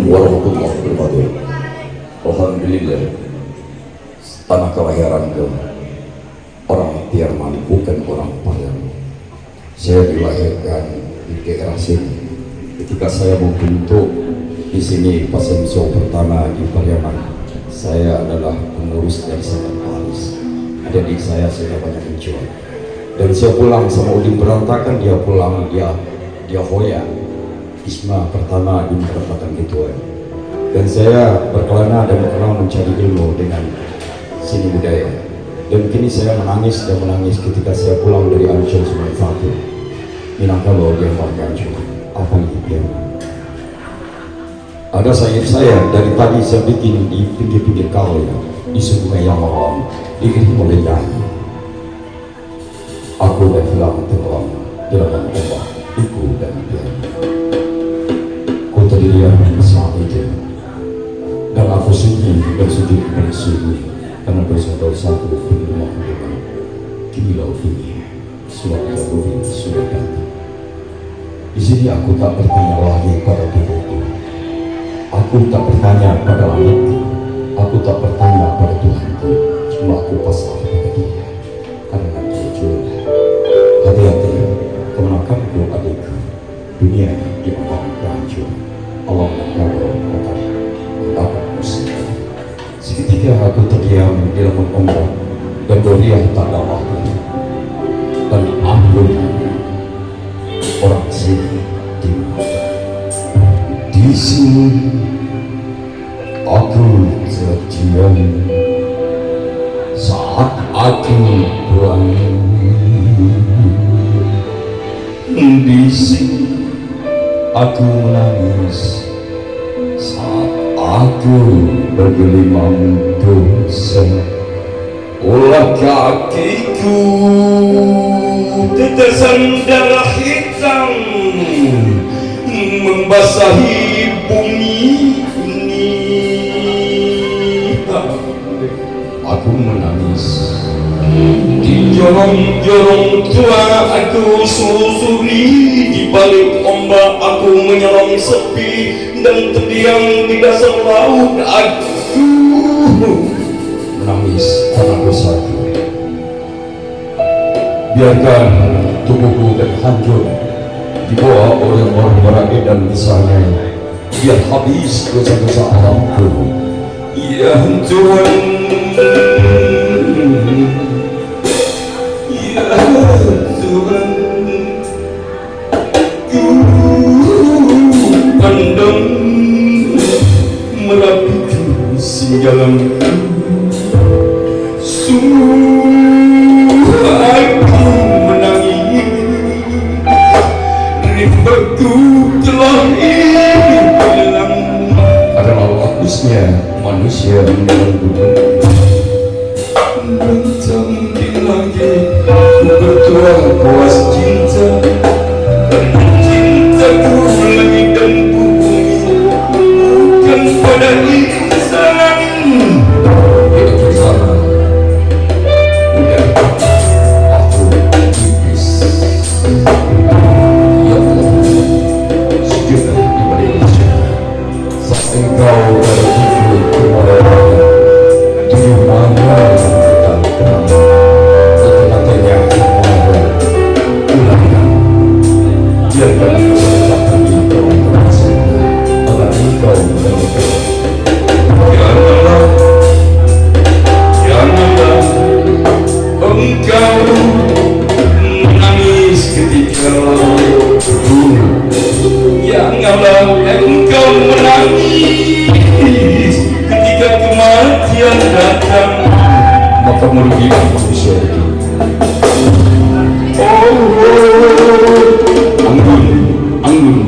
Warahmatullahi wabarakatuh. Alhamdulillah, tanah kelahiranku orang Tiarman, bukan orang Pariaman. Saya dilahirkan di daerah sini. Ketika saya membentuk di sini Pasemso pertama di Pariaman, saya adalah pengurus dari sekretaris. Adik saya sudah banyak menjual. Dan saya pulang sama Udin berantakan, dia pulang, dia hoya Isma pertama di perempatan Gituan. Dan saya berkelana dan berkenal mencari ilmu dengan seni budaya. Dan kini saya menangis dan menangis ketika saya pulang dari Ancol Sumatera Minangkabau yang Ancol. Apa itu dia? Ada sayap saya dari tadi saya bikin di pinggir-pinggir kali ya, di sungai yang malam, dikirim oleh nyanyi. Aku dan hilang tenggelam dalam ombak, iku dan biar. Terdirian saat itu, dan aku sunyi dan sujud bersunyi karena dosa-dosaku penuh dengan kilau ini sudah jauh sudah datang. Di sini aku tak bertanya lagi pada tubuhku, aku tak bertanya pada langitku, aku tak bertanya pada Tuhanku, cuma aku pasrah pada Dia karena Dia jual. Hati-hati, kemenakanku adikku, dunia di bawah kehancuran. Allah akan mendapat musibah. Seketika aku terdiam di dalam ombak dan Doriah tak ada waktu. Dan anggun orang sini di sini aku terdiam saat aku pulang. Di sini aku menangis saat aku bergelimang dosa. Ulah kakiku tetesan darah hitam membasahi bumi ini. Aku menangis di jorong-jorong tua, aku susuri di balik ombak, aku menyelam sepi dan terdiam di dasar laut. Aku menangis karena dosaku. Biarkan tubuhku dan hancur dibawa oleh orang berakhir dan misalnya, biar habis dosa-dosa alamku. Ya Tuhan, ya Tuhan, ku pandang merapiku singgalanku. Sungguh aku menangis, rimbaku telah hilang. Adalah bagusnya manusia menanggung. Bentang di langit ku bertuah puas cinta, cintaku langit dan bumi bukan pada insan. Itu sama udah aku tipis. Ya Allah, sujudlah di balik surga saat engkau tertidur kemana-mana di mana. Engkau menangis ketika kematian datang, maka merugikan manusia itu. Oh, anggun